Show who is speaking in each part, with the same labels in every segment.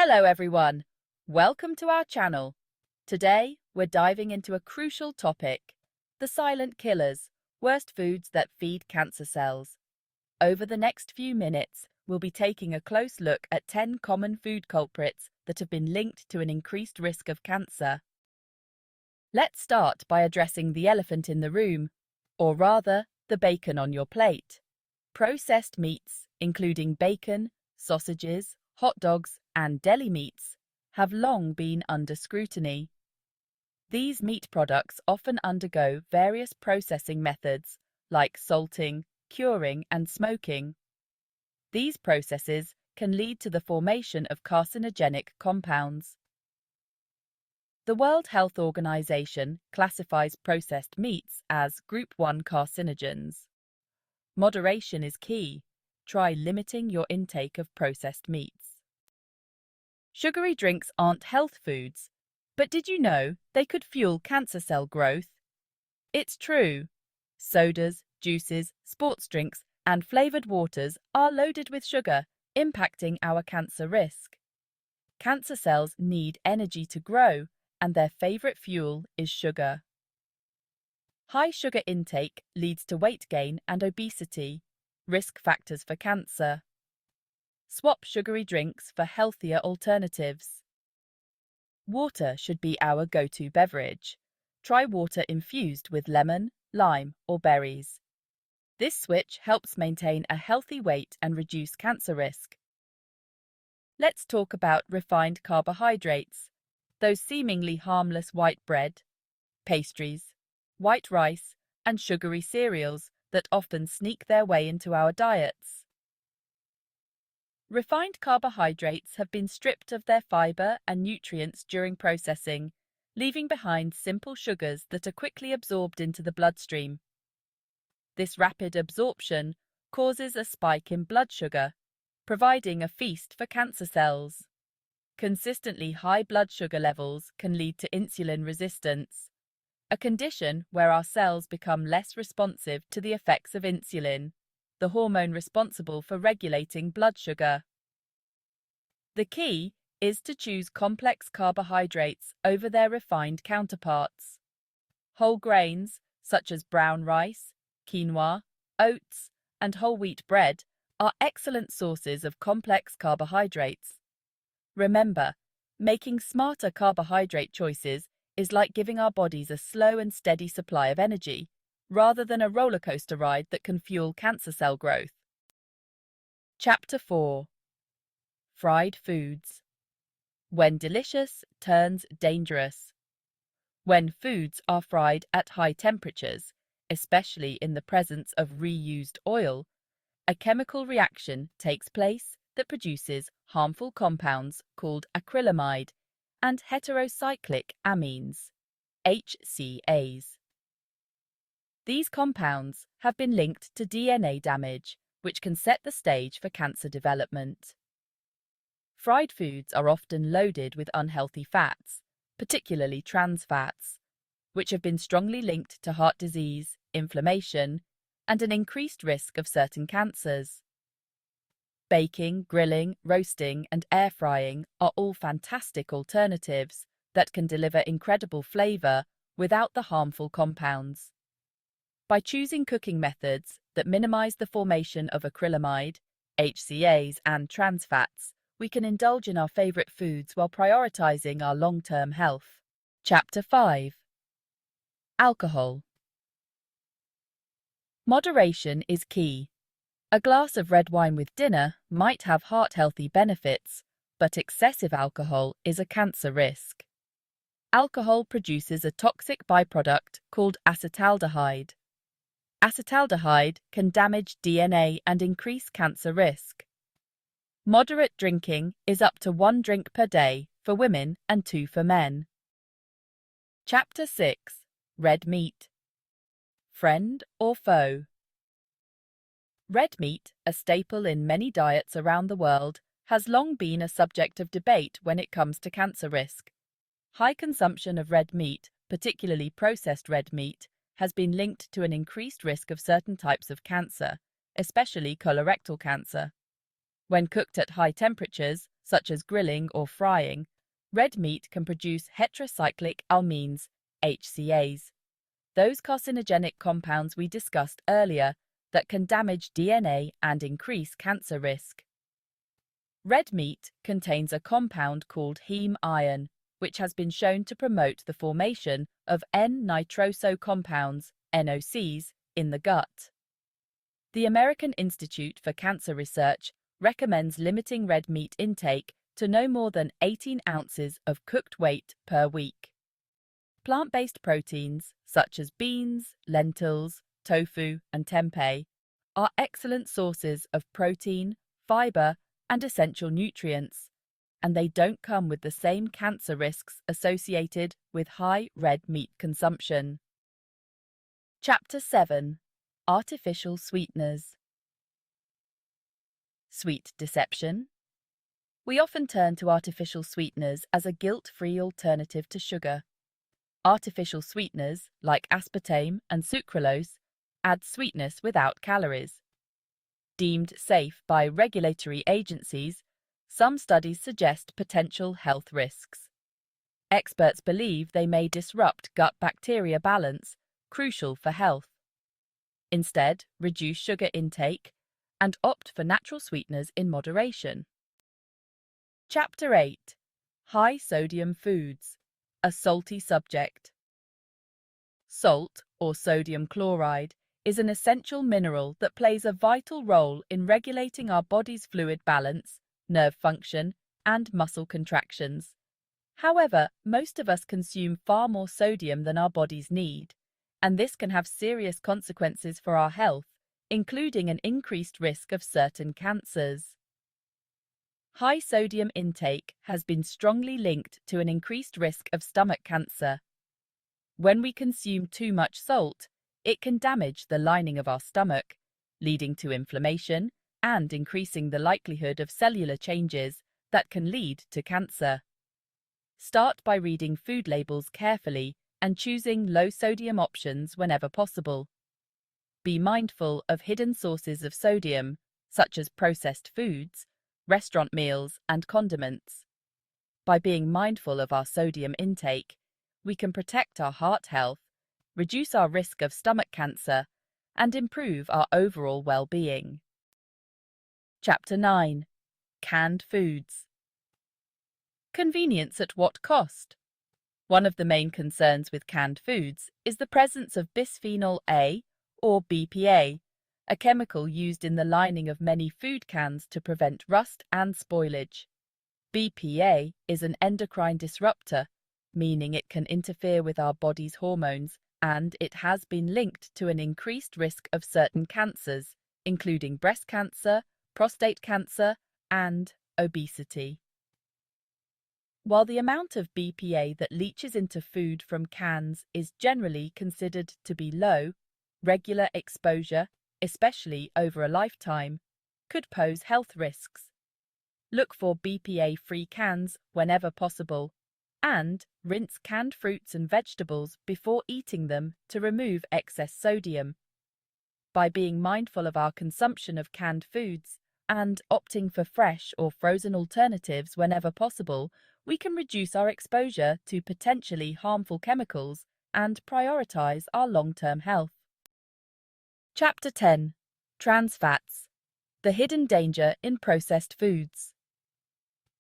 Speaker 1: Hello everyone, welcome to our channel. Today we're diving into a crucial topic, the silent killers, worst foods that feed cancer cells. Over the next few minutes, we'll be taking a close look at 10 common food culprits that have been linked to an increased risk of cancer. Let's start by addressing the elephant in the room, or rather, the bacon on your plate. Processed meats, including bacon, sausages, hot dogs, and deli meats, have long been under scrutiny. These meat products often undergo various processing methods like salting, curing, and smoking. These processes can lead to the formation of carcinogenic compounds. The World Health Organization classifies processed meats as Group 1 carcinogens. Moderation is key. Try limiting your intake of processed meats. Sugary drinks aren't health foods, but did you know they could fuel cancer cell growth? It's true. Sodas, juices, sports drinks, and flavored waters are loaded with sugar, impacting our cancer risk. Cancer cells need energy to grow, and their favorite fuel is sugar. High sugar intake leads to weight gain and obesity, risk factors for cancer. Swap sugary drinks for healthier alternatives. Water should be our go-to beverage. Try water infused with lemon, lime, or berries. This switch helps maintain a healthy weight and reduce cancer risk. Let's talk about refined carbohydrates, those seemingly harmless white bread, pastries, white rice, and sugary cereals that often sneak their way into our diets. Refined carbohydrates have been stripped of their fiber and nutrients during processing, leaving behind simple sugars that are quickly absorbed into the bloodstream. This rapid absorption causes a spike in blood sugar, providing a feast for cancer cells. Consistently high blood sugar levels can lead to insulin resistance, a condition where our cells become less responsive to the effects of insulin, the hormone responsible for regulating blood sugar. The key is to choose complex carbohydrates over their refined counterparts. Whole grains, such as brown rice, quinoa, oats, and whole wheat bread, are excellent sources of complex carbohydrates. Remember, making smarter carbohydrate choices is like giving our bodies a slow and steady supply of energy, rather than a roller coaster ride that can fuel cancer cell growth. Chapter 4. Fried foods. When delicious turns dangerous. When foods are fried at high temperatures, especially in the presence of reused oil, a chemical reaction takes place that produces harmful compounds called acrylamide and heterocyclic amines, HCAs. These compounds have been linked to DNA damage, which can set the stage for cancer development. Fried foods are often loaded with unhealthy fats, particularly trans fats, which have been strongly linked to heart disease, inflammation, and an increased risk of certain cancers. Baking, grilling, roasting, and air frying are all fantastic alternatives that can deliver incredible flavor without the harmful compounds. By choosing cooking methods that minimize the formation of acrylamide, HCAs, and trans fats, we can indulge in our favorite foods while prioritizing our long-term health. Chapter 5. Alcohol. Moderation is key. A glass of red wine with dinner might have heart-healthy benefits, but excessive alcohol is a cancer risk. Alcohol produces a toxic byproduct called acetaldehyde. Acetaldehyde can damage DNA and increase cancer risk. Moderate drinking is up to 1 drink per day for women and 2 for men. Chapter 6. Red meat. Friend or foe? Red meat, a staple in many diets around the world, has long been a subject of debate when it comes to cancer risk. High consumption of red meat, particularly processed red meat, has been linked to an increased risk of certain types of cancer, especially colorectal cancer. When cooked at high temperatures, such as grilling or frying, red meat can produce heterocyclic amines, HCAs, those carcinogenic compounds we discussed earlier that can damage DNA and increase cancer risk. Red meat contains a compound called heme iron, which has been shown to promote the formation of N-nitroso compounds, NOCs, in the gut. The American Institute for Cancer Research recommends limiting red meat intake to no more than 18 ounces of cooked weight per week. Plant-based proteins, such as beans, lentils, tofu, and tempeh, are excellent sources of protein, fiber, and essential nutrients, and they don't come with the same cancer risks associated with high red meat consumption. Chapter 7. Artificial Sweeteners. Sweet deception. We often turn to artificial sweeteners as a guilt-free alternative to sugar. Artificial sweeteners, like aspartame and sucralose, add sweetness without calories. Deemed safe by regulatory agencies, some studies suggest potential health risks. Experts believe they may disrupt gut bacteria balance, crucial for health. Instead, reduce sugar intake and opt for natural sweeteners in moderation. Chapter 8. High sodium foods. A salty subject. Salt, or sodium chloride, is an essential mineral that plays a vital role in regulating our body's fluid balance, nerve function, and muscle contractions. However, most of us consume far more sodium than our bodies need, and this can have serious consequences for our health, including an increased risk of certain cancers. High sodium intake has been strongly linked to an increased risk of stomach cancer. When we consume too much salt, it can damage the lining of our stomach, leading to inflammation and increasing the likelihood of cellular changes that can lead to cancer. Start by reading food labels carefully and choosing low-sodium options whenever possible. Be mindful of hidden sources of sodium, such as processed foods, restaurant meals, and condiments. By being mindful of our sodium intake, we can protect our heart health, reduce our risk of stomach cancer, and improve our overall well-being. Chapter 9. Canned foods. Convenience at what cost? One of the main concerns with canned foods is the presence of bisphenol A, or BPA, a chemical used in the lining of many food cans to prevent rust and spoilage. BPA is an endocrine disruptor, meaning it can interfere with our body's hormones, and it has been linked to an increased risk of certain cancers, including breast cancer, prostate cancer, and obesity. While the amount of BPA that leaches into food from cans is generally considered to be low, regular exposure, especially over a lifetime, could pose health risks. Look for BPA-free cans whenever possible, and rinse canned fruits and vegetables before eating them to remove excess sodium. By being mindful of our consumption of canned foods and opting for fresh or frozen alternatives whenever possible, we can reduce our exposure to potentially harmful chemicals and prioritize our long-term health. Chapter 10. Trans fats. The hidden danger in processed foods.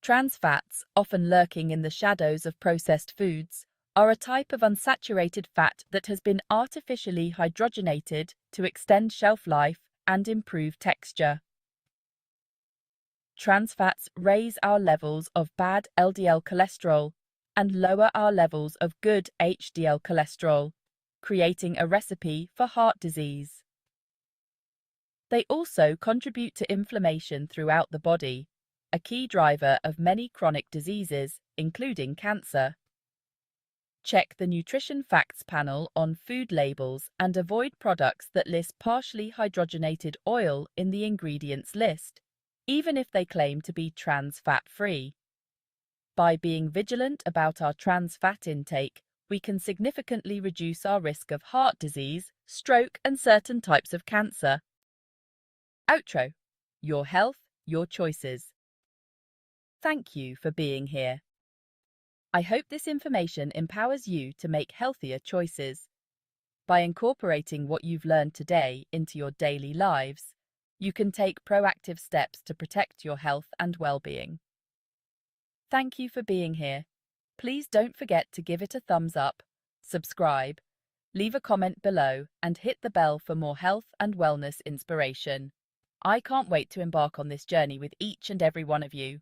Speaker 1: Trans fats, often lurking in the shadows of processed foods, are a type of unsaturated fat that has been artificially hydrogenated to extend shelf life and improve texture. Trans fats raise our levels of bad LDL cholesterol and lower our levels of good HDL cholesterol, creating a recipe for heart disease. They also contribute to inflammation throughout the body, a key driver of many chronic diseases, including cancer. Check the Nutrition Facts panel on food labels and avoid products that list partially hydrogenated oil in the ingredients list, even if they claim to be trans fat-free. By being vigilant about our trans fat intake, we can significantly reduce our risk of heart disease, stroke, and certain types of cancer. Outro. Your health, your choices. Thank you for being here. I hope this information empowers you to make healthier choices. By incorporating what you've learned today into your daily lives, you can take proactive steps to protect your health and well-being. Thank you for being here. Please don't forget to give it a thumbs up, subscribe, leave a comment below, and hit the bell for more health and wellness inspiration. I can't wait to embark on this journey with each and every one of you.